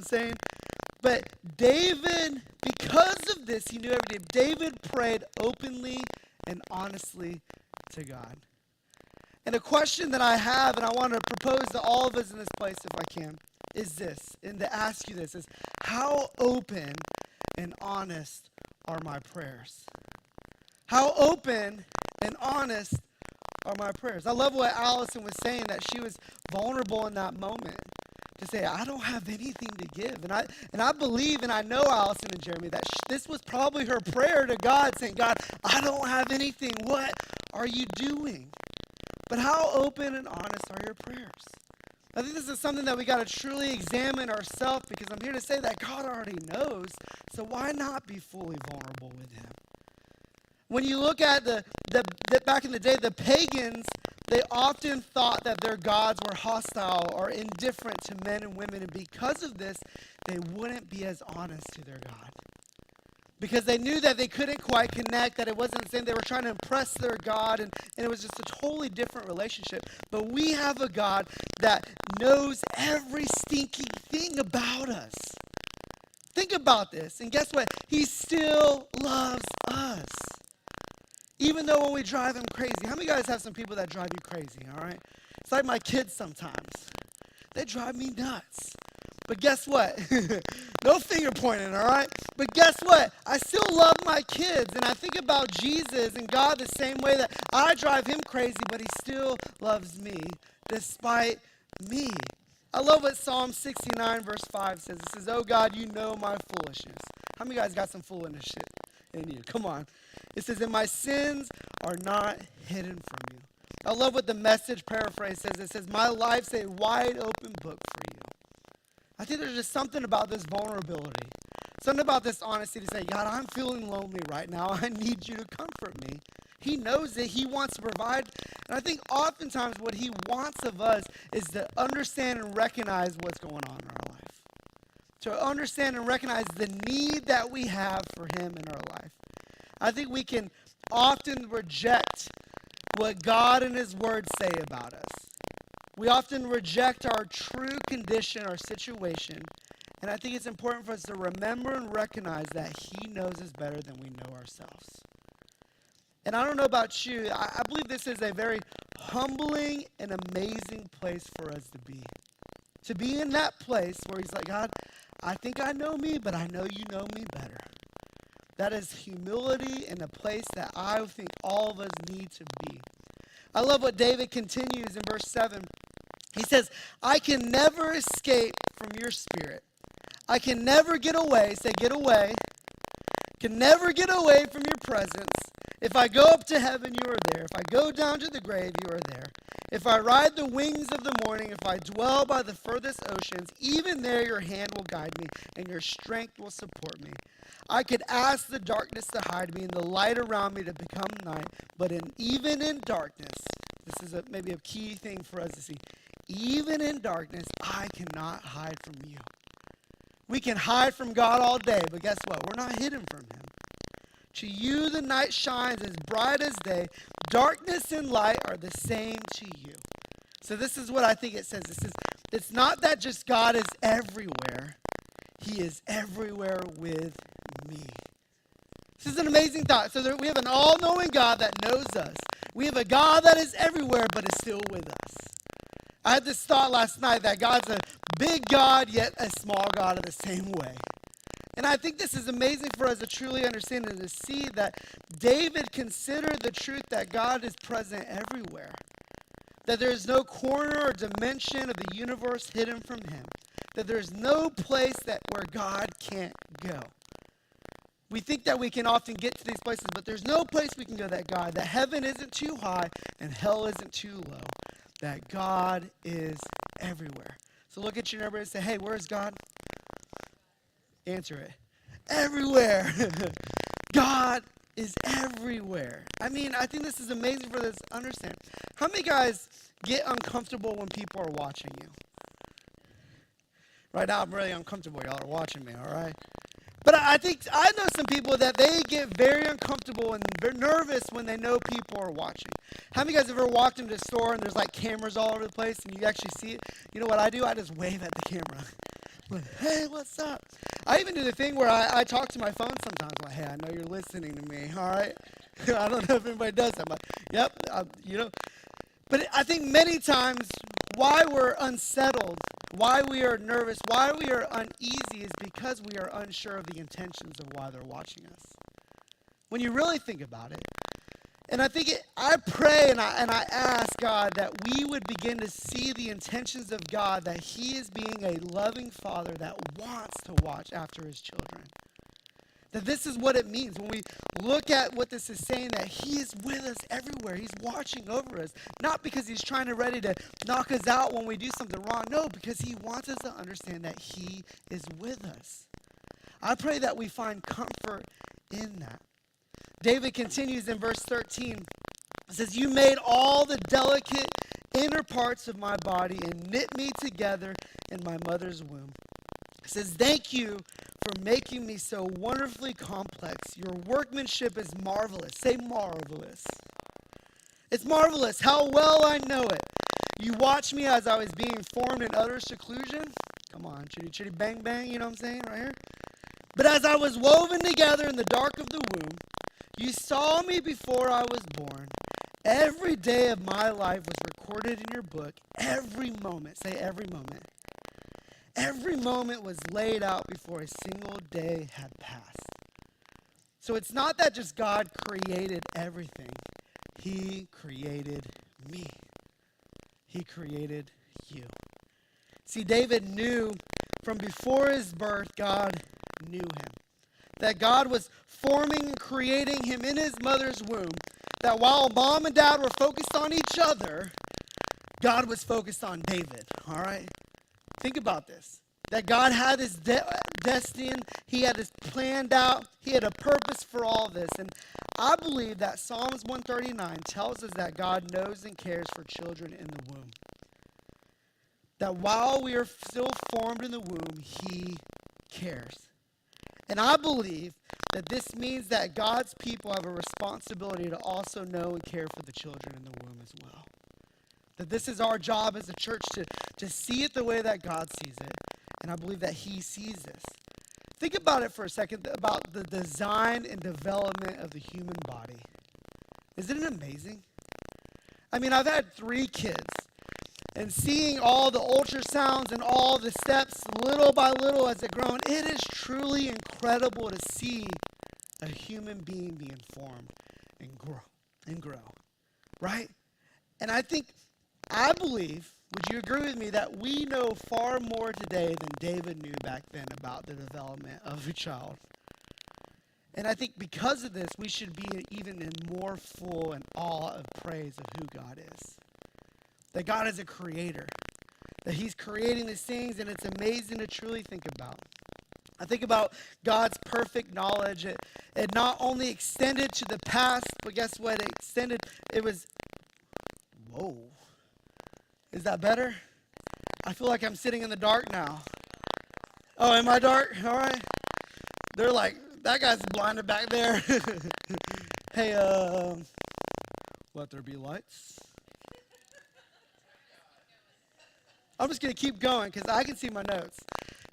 saying? But David, because of this, he knew everything. David prayed openly and honestly to God. And a question that I have, and I want to propose to all of us in this place if I can, is this, and to ask you this, is how open and honest are my prayers? How open and honest are my prayers? I love what Allison was saying, that she was vulnerable in that moment to say, I don't have anything to give. And I believe, and I know Allison and Jeremy, that this was probably her prayer to God, saying, God, I don't have anything. What are you doing? But how open and honest are your prayers? I think this is something that we got to truly examine ourselves, because I'm here to say that God already knows, so why not be fully vulnerable with him? When you look at the back in the day, the pagans, they often thought that their gods were hostile or indifferent to men and women, and because of this, they wouldn't be as honest to their God. Because they knew that they couldn't quite connect, that it wasn't the same. They were trying to impress their God, and it was just a totally different relationship. But we have a God that knows every stinking thing about us. Think about this, and guess what? He still loves us. Even though when we drive him crazy. How many of you guys have some people that drive you crazy, all right? It's like my kids sometimes. They drive me nuts. But guess what? No finger pointing, all right? But guess what? I still love my kids, and I think about Jesus and God the same way, that I drive him crazy, but he still loves me despite me. I love what Psalm 69 verse 5 says. It says, oh God, you know my foolishness. How many of you guys got some foolishness shit in you? Come on. It says, and my sins are not hidden from you. I love what the Message paraphrase says. It says, my life's a wide open book for you. I think there's just something about this vulnerability, something about this honesty to say, God, I'm feeling lonely right now. I need you to comfort me. He knows it. He wants to provide. And I think oftentimes what he wants of us is to understand and recognize what's going on in our life, to understand and recognize the need that we have for him in our life. I think we can often reject what God and his word say about us. We often reject our true condition, our situation, and I think it's important for us to remember and recognize that he knows us better than we know ourselves. And I don't know about you, I believe this is a very humbling and amazing place for us to be. To be in that place where he's like, God, I think I know me, but I know you know me better. That is humility in a place that I think all of us need to be. I love what David continues in verse 7. He says, I can never escape from your spirit. I can never get away. Say, get away. Can never get away from your presence. If I go up to heaven, you are there. If I go down to the grave, you are there. If I ride the wings of the morning, if I dwell by the furthest oceans, even there your hand will guide me, and your strength will support me. I could ask the darkness to hide me and the light around me to become night, but even in darkness, this is maybe a key thing for us to see, even in darkness, I cannot hide from you. We can hide from God all day, but guess what? We're not hidden from him. To you the night shines as bright as day. Darkness and light are the same to you. So this is what I think it says. It says, it's not that just God is everywhere. He is everywhere with me. This is an amazing thought. So we have an all-knowing God that knows us. We have a God that is everywhere but is still with us. I had this thought last night that God's a big God yet a small God in the same way. And I think this is amazing for us to truly understand and to see that David considered the truth that God is present everywhere. That there is no corner or dimension of the universe hidden from him. That there is no place where God can't go. We think that we can often get to these places, but there's no place we can go that heaven isn't too high and hell isn't too low. That God is everywhere. So look at your neighbor and say, hey, where is God? Answer it. Everywhere. God is everywhere. I mean, I think this is amazing for us to understand. How many guys get uncomfortable when people are watching you? Right now, I'm really uncomfortable. Y'all are watching me, all right? But I think I know some people that they get very uncomfortable and they're nervous when they know people are watching. How many of you guys ever walked into a store and there's like cameras all over the place and you actually see it? You know what I do? I just wave at the camera. Like, hey, what's up? I even do the thing where I talk to my phone sometimes. Like, hey, I know you're listening to me, all right? I don't know if anybody does that. I'm like, yep, But I think many times why we're unsettled, why we are nervous, why we are uneasy is because we are unsure of the intentions of why they're watching us. When you really think about it. And I pray and I ask God that we would begin to see the intentions of God, that he is being a loving father that wants to watch after his children. That this is what it means when we look at what this is saying, that he is with us everywhere. He's watching over us. Not because he's ready to knock us out when we do something wrong. No, because he wants us to understand that he is with us. I pray that we find comfort in that. David continues in verse 13. It says, you made all the delicate inner parts of my body and knit me together in my mother's womb. It says, thank you for making me so wonderfully complex. Your workmanship is marvelous. Say marvelous. It's marvelous how well I know it. You watched me as I was being formed in utter seclusion. Come on, chitty chitty bang bang, you know what I'm saying right here? But as I was woven together in the dark of the womb, you saw me before I was born. Every day of my life was recorded in your book. Every moment, say every moment. Every moment was laid out before a single day had passed. So it's not that just God created everything. He created me. He created you. See, David knew from before his birth, God knew him. That God was forming and creating him in his mother's womb. That while mom and dad were focused on each other, God was focused on David. All right? Think about this. That God had his destiny, he had his planned out, he had a purpose for all this. And I believe that Psalms 139 tells us that God knows and cares for children in the womb. That while we are still formed in the womb, he cares. And I believe that this means that God's people have a responsibility to also know and care for the children in the womb as well. That this is our job as a church to see it the way that God sees it. And I believe that he sees this. Think about it for a second, about the design and development of the human body. Isn't it amazing? I mean, I've had 3 kids. And seeing all the ultrasounds and all the steps little by little as it grown, it is truly incredible to see a human being being formed and grow, right? And I believe, would you agree with me, that we know far more today than David knew back then about the development of a child. And I think because of this, we should be even in more full and awe of praise of who God is. That God is a creator. That he's creating these things, and it's amazing to truly think about. I think about God's perfect knowledge. It not only extended to the past, but guess what? Whoa. Is that better? I feel like I'm sitting in the dark now. Oh, am I dark? All right. They're like, that guy's blinded back there. Hey, let there be lights. I'm just going to keep going because I can see my notes.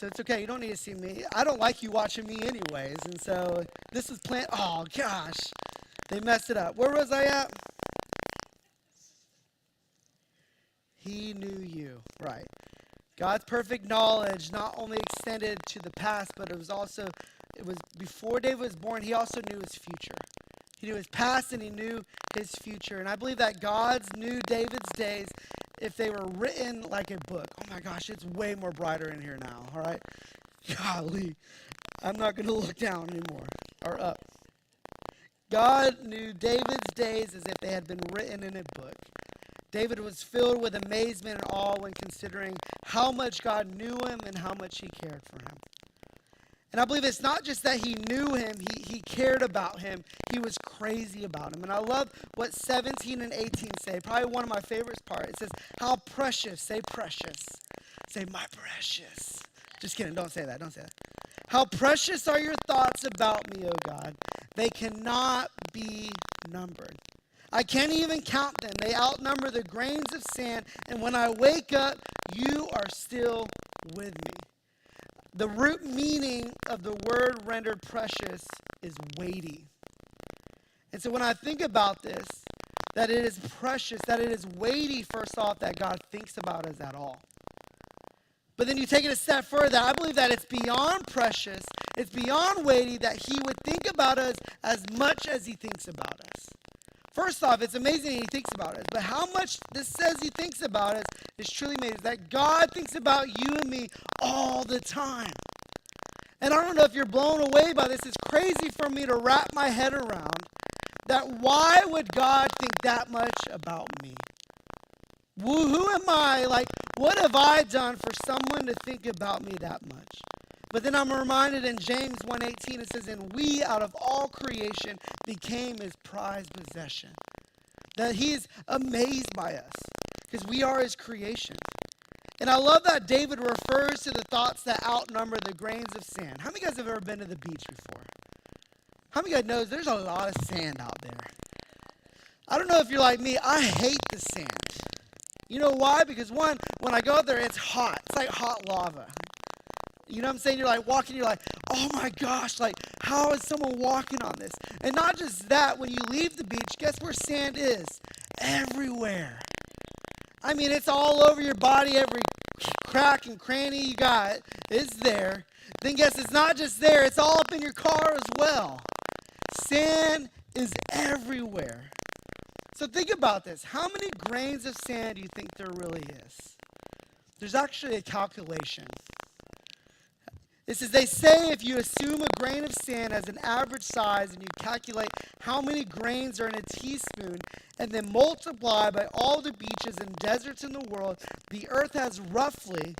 So it's okay. You don't need to see me. I don't like you watching me anyways. And so this is planned. Oh, gosh. They messed it up. Where was I at? He knew you. Right. God's perfect knowledge not only extended to the past, but it was before David was born, he also knew his future. He knew his past and he knew his future. And I believe that God's knew David's days if they were written like a book. Oh my gosh, it's way more brighter in here now, all right? Golly, I'm not going to look down anymore, or up. God knew David's days as if they had been written in a book. David was filled with amazement and awe when considering how much God knew him and how much he cared for him. And I believe it's not just that he knew him, he cared about him. He was crazy about him. And I love what 17 and 18 say. Probably one of my favorite parts. It says, how precious, say precious. Say, my precious. Just kidding, don't say that, don't say that. How precious are your thoughts about me, O God. They cannot be numbered. I can't even count them. They outnumber the grains of sand. And when I wake up, you are still with me. The root meaning of the word rendered precious is weighty. And so when I think about this, that it is precious, that it is weighty, first off, that God thinks about us at all. But then you take it a step further. I believe that it's beyond precious, it's beyond weighty, that he would think about us as much as he thinks about us. First off, it's amazing he thinks about us. But how much this says he thinks about us is truly amazing. That God thinks about you and me all the time. And I don't know if you're blown away by this. It's crazy for me to wrap my head around that why would God think that much about me? Who am I? Like, what have I done for someone to think about me that much? But then I'm reminded in James 1:18, it says, and we out of all creation became his prized possession. That he is amazed by us because we are his creation. And I love that David refers to the thoughts that outnumber the grains of sand. How many of you guys have ever been to the beach before? How many of you guys knows there's a lot of sand out there? I don't know if you're like me, I hate the sand. You know why? Because one, when I go out there, it's hot. It's like hot lava. You know what I'm saying? You're like walking, you're like, oh my gosh, like how is someone walking on this? And not just that, when you leave the beach, guess where sand is? Everywhere. I mean, it's all over your body, every crack and cranny you got is there. Then guess it's not just there, it's all up in your car as well. Sand is everywhere. So think about this. How many grains of sand do you think there really is? There's actually a calculation. It says, they say if you assume a grain of sand as an average size and you calculate how many grains are in a teaspoon and then multiply by all the beaches and deserts in the world, the earth has roughly